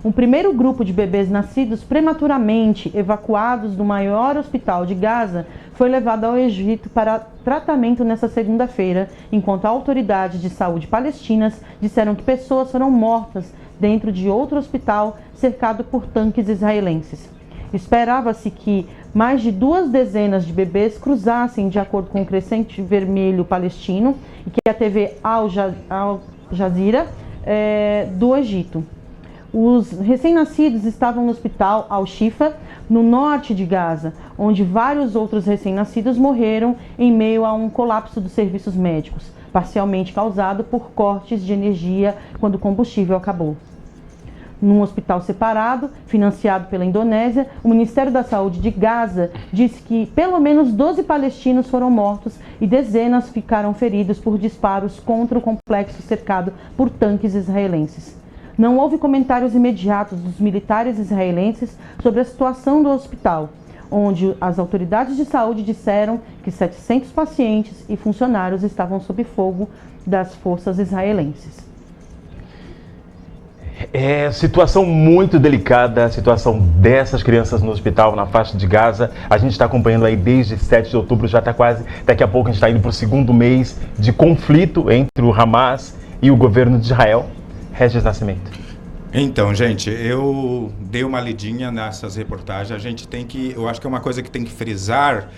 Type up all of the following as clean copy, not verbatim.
Um primeiro grupo de bebês nascidos prematuramente, evacuados do maior hospital de Gaza, foi levado ao Egito para tratamento nesta segunda-feira, enquanto autoridades de saúde palestinas disseram que pessoas foram mortas dentro de outro hospital cercado por tanques israelenses. Esperava-se que mais de 2 dezenas de bebês cruzassem, de acordo com o Crescente Vermelho Palestino e que a TV Al Jazeera do Egito. Os recém-nascidos estavam no hospital Al-Shifa, no norte de Gaza, onde vários outros recém-nascidos morreram em meio a um colapso dos serviços médicos, parcialmente causado por cortes de energia quando o combustível acabou. Num hospital separado, financiado pela Indonésia, o Ministério da Saúde de Gaza disse que pelo menos 12 palestinos foram mortos e dezenas ficaram feridos por disparos contra o complexo cercado por tanques israelenses. Não houve comentários imediatos dos militares israelenses sobre a situação do hospital, onde as autoridades de saúde disseram que 700 pacientes e funcionários estavam sob fogo das forças israelenses. É situação muito delicada, a situação dessas crianças no hospital, na faixa de Gaza. A gente está acompanhando aí desde 7 de outubro, já está quase, daqui a pouco a gente está indo para o 2º mês de conflito entre o Hamas e o governo de Israel. Regis Nascimento. Então, gente, eu dei uma lidinha nessas reportagens. Eu acho que é uma coisa que tem que frisar.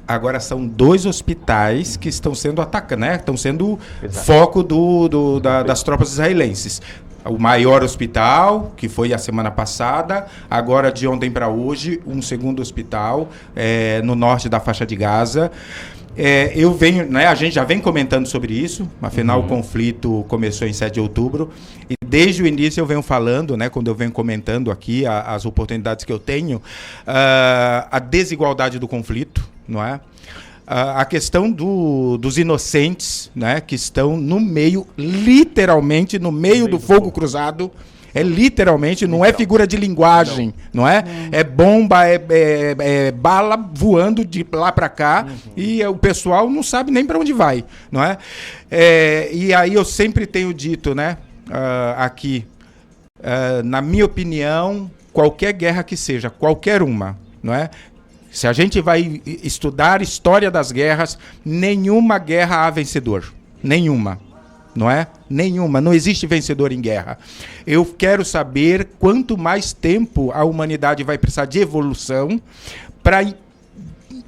Agora são 2 hospitais que estão sendo atacados, né? Estão sendo foco das tropas israelenses. O maior hospital, que foi a semana passada, agora de ontem para hoje, um segundo hospital no norte da faixa de Gaza. A gente já vem comentando sobre isso, afinal o conflito começou em 7 de outubro, e desde o início eu venho falando, né, quando eu venho comentando aqui as oportunidades que eu tenho, a desigualdade do conflito, não é? A questão dos inocentes, né, que estão no meio, literalmente no meio do fogo cruzado. Literalmente, não é figura de linguagem, não é? É bomba, é bala voando de lá para cá e o pessoal não sabe nem para onde vai, não é? E aí eu sempre tenho dito, né, aqui, na minha opinião, qualquer guerra que seja, qualquer uma, não é? Se a gente vai estudar história das guerras, nenhuma guerra há vencedor, nenhuma. Não é? Nenhuma. Não existe vencedor em guerra. Eu quero saber quanto mais tempo a humanidade vai precisar de evolução para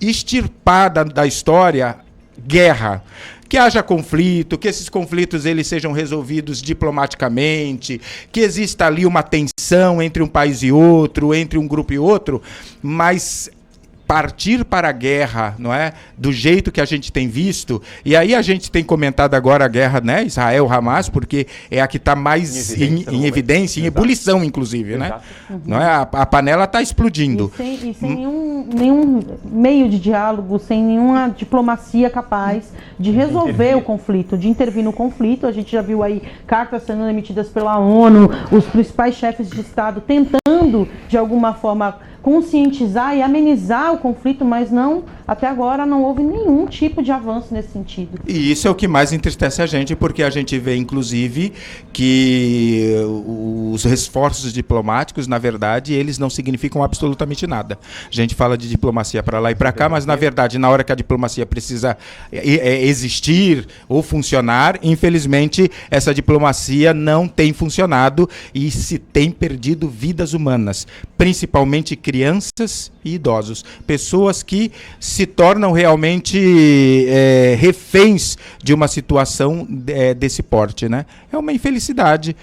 extirpar da história guerra. Que haja conflito, que esses conflitos eles sejam resolvidos diplomaticamente, que exista ali uma tensão entre um país e outro, entre um grupo e outro, mas partir para a guerra, não é? Do jeito que a gente tem visto, e aí a gente tem comentado agora a guerra, né? Israel-Hamas, porque é a que está mais em evidência, em ebulição, inclusive, né? Não é? A panela está explodindo. E sem nenhum meio de diálogo, sem nenhuma diplomacia capaz de resolver o conflito, de intervir no conflito. A gente já viu aí cartas sendo emitidas pela ONU, os principais chefes de Estado tentando, de alguma forma, conscientizar e amenizar o conflito, mas até agora não houve nenhum tipo de avanço nesse sentido. E isso é o que mais entristece a gente, porque a gente vê, inclusive, que os esforços diplomáticos, na verdade, eles não significam absolutamente nada. A gente fala de diplomacia para lá e para cá, mas, na verdade, na hora que a diplomacia precisa existir ou funcionar, infelizmente, essa diplomacia não tem funcionado e se tem perdido vidas humanas, principalmente crianças e idosos, pessoas que se tornam realmente reféns de uma situação desse porte, né? É uma infelicidade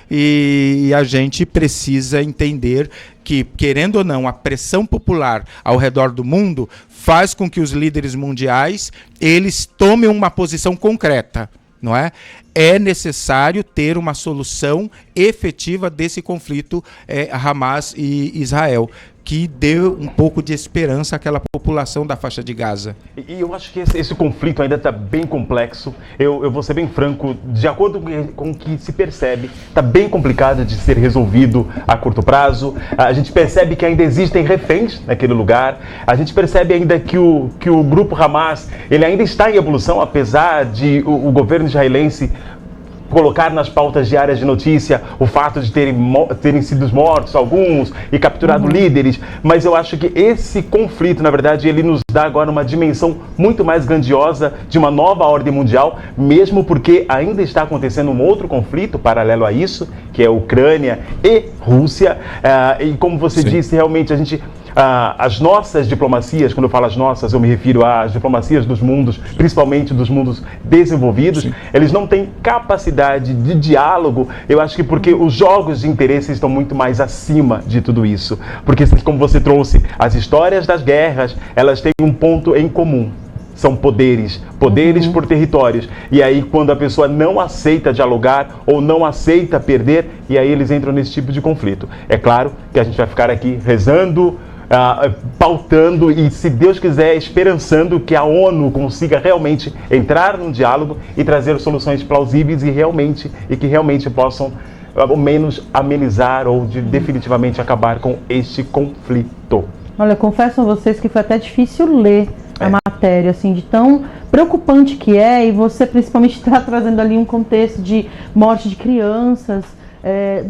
e a gente precisa entender que, querendo ou não, a pressão popular ao redor do mundo faz com que os líderes mundiais eles tomem uma posição concreta. Não é? É necessário ter uma solução efetiva desse conflito Hamas e Israel, que deu um pouco de esperança àquela população da faixa de Gaza. E eu acho que esse conflito ainda está bem complexo. Eu vou ser bem franco, de acordo com o que se percebe, está bem complicado de ser resolvido a curto prazo. A gente percebe que ainda existem reféns naquele lugar. A gente percebe ainda que o grupo Hamas ele ainda está em evolução, apesar de o governo israelense colocar nas pautas diárias de notícia o fato de terem sido mortos alguns e capturado líderes, mas eu acho que esse conflito, na verdade, ele nos dá agora uma dimensão muito mais grandiosa de uma nova ordem mundial, mesmo porque ainda está acontecendo um outro conflito paralelo a isso, que é Ucrânia e Rússia, e como você disse, realmente a gente... as nossas diplomacias, quando eu falo as nossas, eu me refiro às diplomacias dos mundos, principalmente dos mundos desenvolvidos, eles não têm capacidade de diálogo, eu acho que porque os jogos de interesse estão muito mais acima de tudo isso. Porque, como você trouxe, as histórias das guerras, elas têm um ponto em comum. São poderes por territórios. E aí, quando a pessoa não aceita dialogar ou não aceita perder, e aí eles entram nesse tipo de conflito. É claro que a gente vai ficar aqui rezando, pautando e, se Deus quiser, esperançando que a ONU consiga realmente entrar num diálogo e trazer soluções plausíveis e que realmente possam, ao menos, amenizar ou definitivamente acabar com este conflito. Olha, confesso a vocês que foi até difícil ler a matéria, assim, de tão preocupante que é, e você principalmente está trazendo ali um contexto de morte de crianças,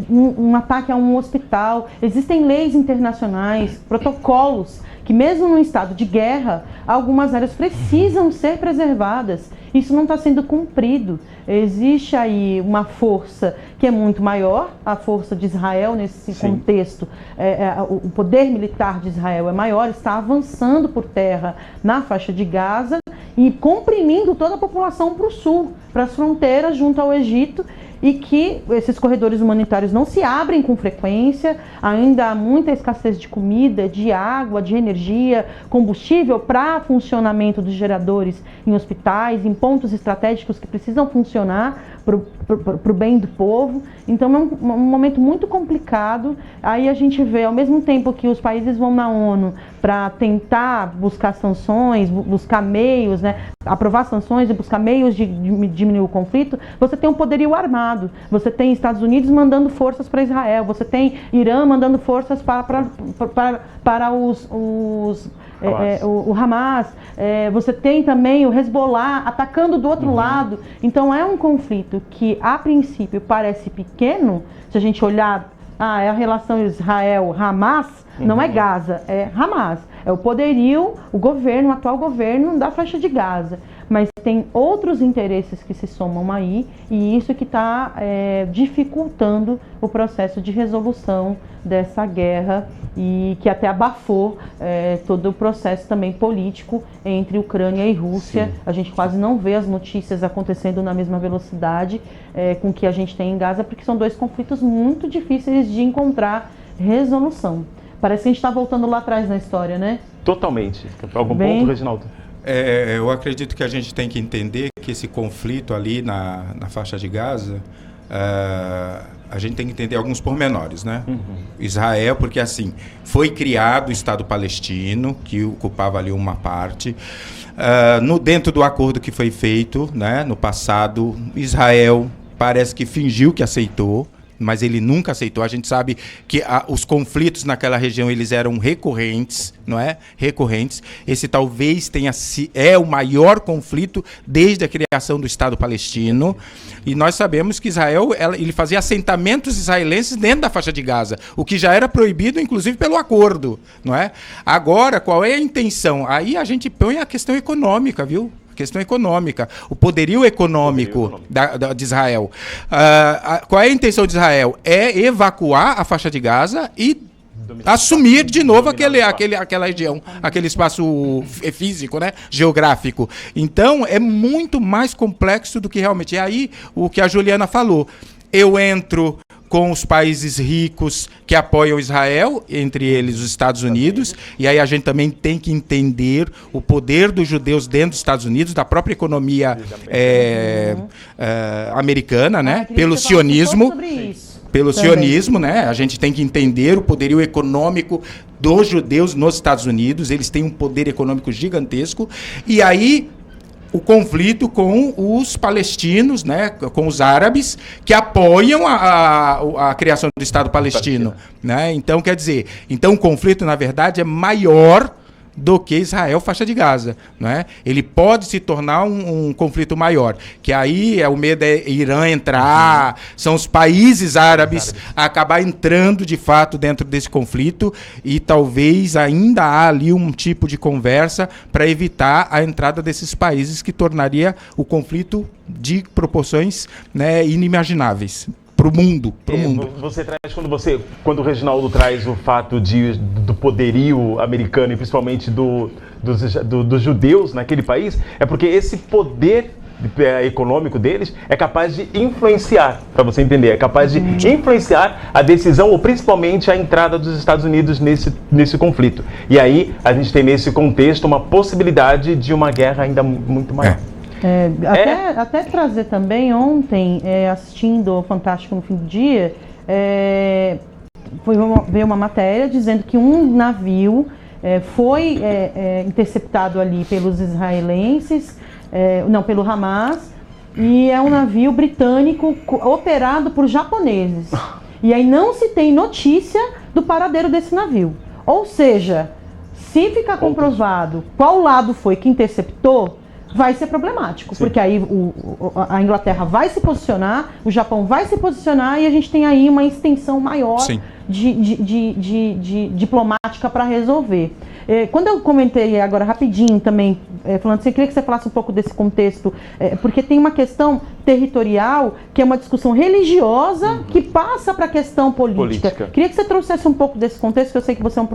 um ataque a um hospital. Existem leis internacionais, protocolos, que mesmo num estado de guerra, algumas áreas precisam ser preservadas. Isso não está sendo cumprido. Existe aí uma força que é muito maior, a força de Israel nesse contexto. O poder militar de Israel é maior, está avançando por terra na faixa de Gaza e comprimindo toda a população para o sul, para as fronteiras junto ao Egito, e que esses corredores humanitários não se abrem com frequência. Ainda há muita escassez de comida, de água, de energia, combustível para funcionamento dos geradores em hospitais, em pontos estratégicos que precisam funcionar para o bem do povo. Então é um momento muito complicado. Aí a gente vê, ao mesmo tempo que os países vão na ONU para tentar buscar sanções, buscar meios, né, aprovar sanções e buscar meios de diminuir o conflito, você tem um poderio armado. Você tem Estados Unidos mandando forças para Israel, você tem Irã mandando forças para o Hamas, você tem também o Hezbollah atacando do outro lado. Então é um conflito que a princípio parece pequeno, se a gente olhar, é a relação Israel-Hamas, não é Gaza, é Hamas, é o poderio, o atual governo da faixa de Gaza. Mas tem outros interesses que se somam aí, e isso que está dificultando o processo de resolução dessa guerra, e que até abafou todo o processo também político entre Ucrânia e Rússia. Sim. A gente quase não vê as notícias acontecendo na mesma velocidade com que a gente tem em Gaza, porque são dois conflitos muito difíceis de encontrar resolução. Parece que a gente está voltando lá atrás na história, né? Totalmente. Algum ponto, Reginaldo? Eu acredito que a gente tem que entender que esse conflito ali na faixa de Gaza, a gente tem que entender alguns pormenores, né? Israel, porque assim, foi criado o Estado palestino, que ocupava ali uma parte. Dentro do acordo que foi feito, né, no passado, Israel parece que fingiu que aceitou, mas ele nunca aceitou. A gente sabe que os conflitos naquela região, eles eram recorrentes, não é? Recorrentes. Esse talvez é o maior conflito desde a criação do Estado palestino. E nós sabemos que Israel, ele fazia assentamentos israelenses dentro da faixa de Gaza, o que já era proibido, inclusive, pelo acordo, não é? Agora, qual é a intenção? Aí a gente põe a questão econômica, viu? Questão econômica, o poderio econômico de Israel. Qual é a intenção de Israel? É evacuar a faixa de Gaza e assumir de novo aquela região, aquele espaço físico, né, geográfico. Então, é muito mais complexo do que realmente. É aí o que a Juliana falou. Eu entro com os países ricos que apoiam Israel, entre eles os Estados Unidos, e aí a gente também tem que entender o poder dos judeus dentro dos Estados Unidos, da própria economia americana, né, pelo sionismo. Pelo sionismo, né? A gente tem que entender o poderio econômico dos judeus nos Estados Unidos. Eles têm um poder econômico gigantesco. E aí o conflito com os palestinos, né, com os árabes, que apoiam a criação do Estado palestino. Né? Então, quer dizer, o conflito, na verdade, é maior do que Israel faixa de Gaza, não é? Ele pode se tornar um conflito maior, que aí o medo é Irã entrar, são os países árabes acabar entrando de fato dentro desse conflito, e talvez ainda há ali um tipo de conversa para evitar a entrada desses países, que tornaria o conflito de proporções, né, inimagináveis para o mundo. Você traz, quando o Reginaldo traz o fato do poderio americano e principalmente dos judeus naquele país, é porque esse poder econômico deles é capaz de influenciar, para você entender, é capaz de influenciar a decisão ou principalmente a entrada dos Estados Unidos nesse conflito. E aí a gente tem nesse contexto uma possibilidade de uma guerra ainda muito maior. Até trazer também, ontem, assistindo o Fantástico no Fim do Dia, veio uma matéria dizendo que um navio foi interceptado ali pelos israelenses, pelo Hamas, e é um navio britânico operado por japoneses. E aí não se tem notícia do paradeiro desse navio. Ou seja, se ficar comprovado qual lado foi que interceptou, vai ser problemático, porque aí a Inglaterra vai se posicionar, o Japão vai se posicionar, e a gente tem aí uma extensão maior de diplomática para resolver. Quando eu comentei agora rapidinho também, falando assim, eu queria que você falasse um pouco desse contexto, porque tem uma questão territorial, que é uma discussão religiosa, que passa para a questão política. Queria que você trouxesse um pouco desse contexto, que eu sei que você é um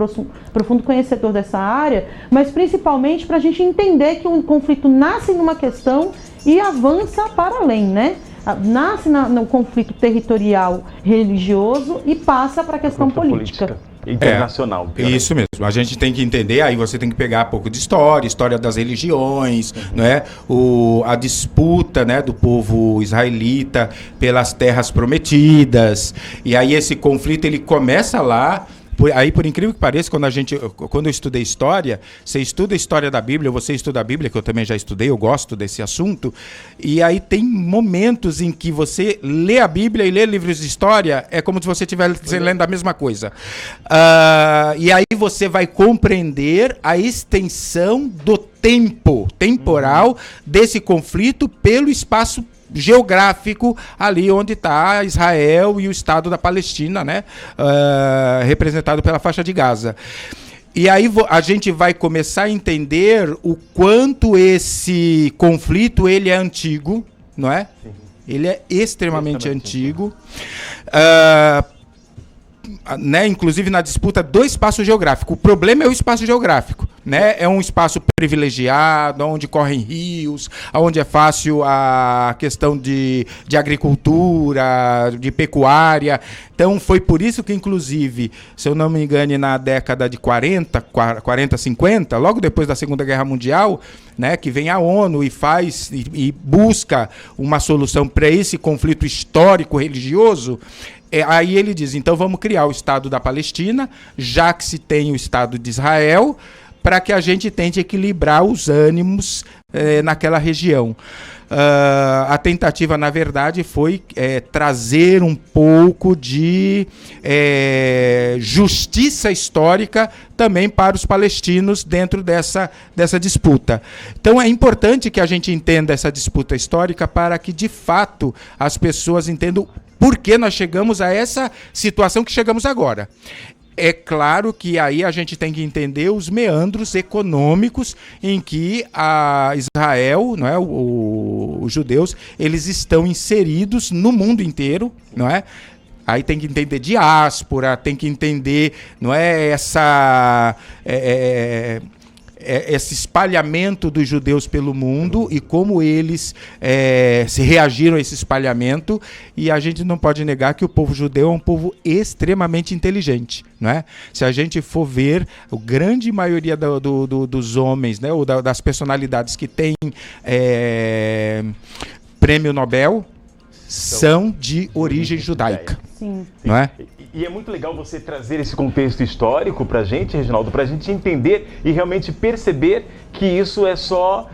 profundo conhecedor dessa área, mas principalmente para a gente entender que um conflito nasce numa questão e avança para além, né? Nasce no conflito territorial religioso e passa para a questão política. Internacional. Isso mesmo. A gente tem que entender, aí você tem que pegar um pouco de história das religiões, né? A disputa, né, do povo israelita pelas terras prometidas. E aí esse conflito ele começa lá. Aí, por incrível que pareça, quando eu estudei história, você estuda a história da Bíblia, você estuda a Bíblia, que eu também já estudei, eu gosto desse assunto, e aí tem momentos em que você lê a Bíblia e lê livros de história, é como se você estivesse lendo a mesma coisa. E aí você vai compreender a extensão do temporal desse conflito pelo espaço geográfico ali onde está Israel e o Estado da Palestina, né, representado pela faixa de Gaza. E aí a gente vai começar a entender o quanto esse conflito ele é antigo, não é? Sim. Ele é extremamente antigo. Né, inclusive na disputa do espaço geográfico. O problema é o espaço geográfico, né? É um espaço privilegiado, onde correm rios, onde é fácil a questão de agricultura, de pecuária. Então foi por isso que, inclusive, se eu não me engano, na década de 40, 50, logo depois da Segunda Guerra Mundial, né, que vem a ONU e busca uma solução para esse conflito histórico religioso. Aí ele diz, então vamos criar o Estado da Palestina, já que se tem o Estado de Israel, para que a gente tente equilibrar os ânimos naquela região. A tentativa, na verdade, foi trazer um pouco de justiça histórica também para os palestinos dentro dessa disputa. Então é importante que a gente entenda essa disputa histórica para que, de fato, as pessoas entendam por que nós chegamos a essa situação que chegamos agora. É claro que aí a gente tem que entender os meandros econômicos em que a Israel, não é, os judeus, eles estão inseridos no mundo inteiro, não é? Aí tem que entender diáspora, tem que entender, não é, esse espalhamento dos judeus pelo mundo e como eles se reagiram a esse espalhamento. E a gente não pode negar que o povo judeu é um povo extremamente inteligente, não é? Se a gente for ver, a grande maioria dos homens, né, ou das personalidades que têm prêmio Nobel são de origem judaica. Sim. Não é? E é muito legal você trazer esse contexto histórico para a gente, Reginaldo, para a gente entender e realmente perceber que isso é só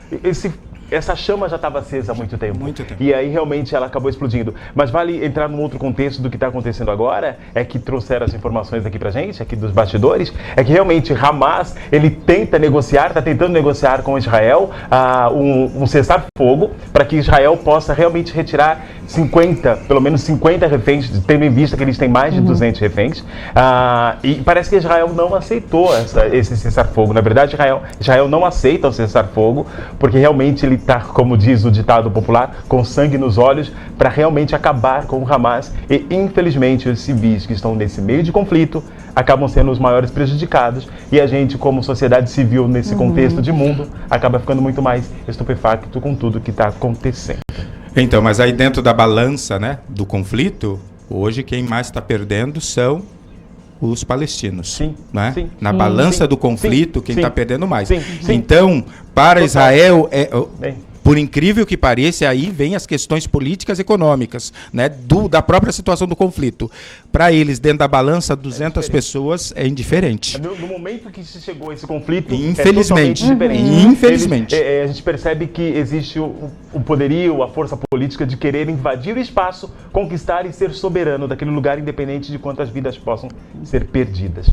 essa chama já estava acesa há muito tempo. Muito tempo. E aí realmente ela acabou explodindo. Mas vale entrar num outro contexto do que está acontecendo agora, é que trouxeram as informações aqui pra gente, aqui dos bastidores, é que realmente Hamas, ele tenta negociar, está tentando negociar com Israel um cessar-fogo, para que Israel possa realmente retirar pelo menos 50 reféns, tendo em vista que eles têm mais de 200 reféns. E parece que Israel não aceitou esse cessar-fogo. Na verdade, Israel não aceita o cessar-fogo, porque realmente ele está, como diz o ditado popular, com sangue nos olhos, para realmente acabar com o Hamas. E, infelizmente, os civis que estão nesse meio de conflito acabam sendo os maiores prejudicados. E a gente, como sociedade civil, nesse contexto de mundo, acaba ficando muito mais estupefacto com tudo que está acontecendo. Então, mas aí dentro da balança, né, do conflito, hoje quem mais está perdendo são os palestinos. Sim, né? sim. Na balança Sim, do conflito, sim, quem sim. está perdendo mais. Sim, sim. Então, para Total. Israel, Bem. por incrível que pareça, aí vem as questões políticas e econômicas, né, da própria situação do conflito. Para eles, dentro da balança, 200 pessoas é indiferente. No momento que se chegou a esse conflito, Infelizmente. é totalmente diferente. Infelizmente. A gente percebe que existe o poderio, a força política de querer invadir o espaço, conquistar e ser soberano daquele lugar, independente de quantas vidas possam ser perdidas.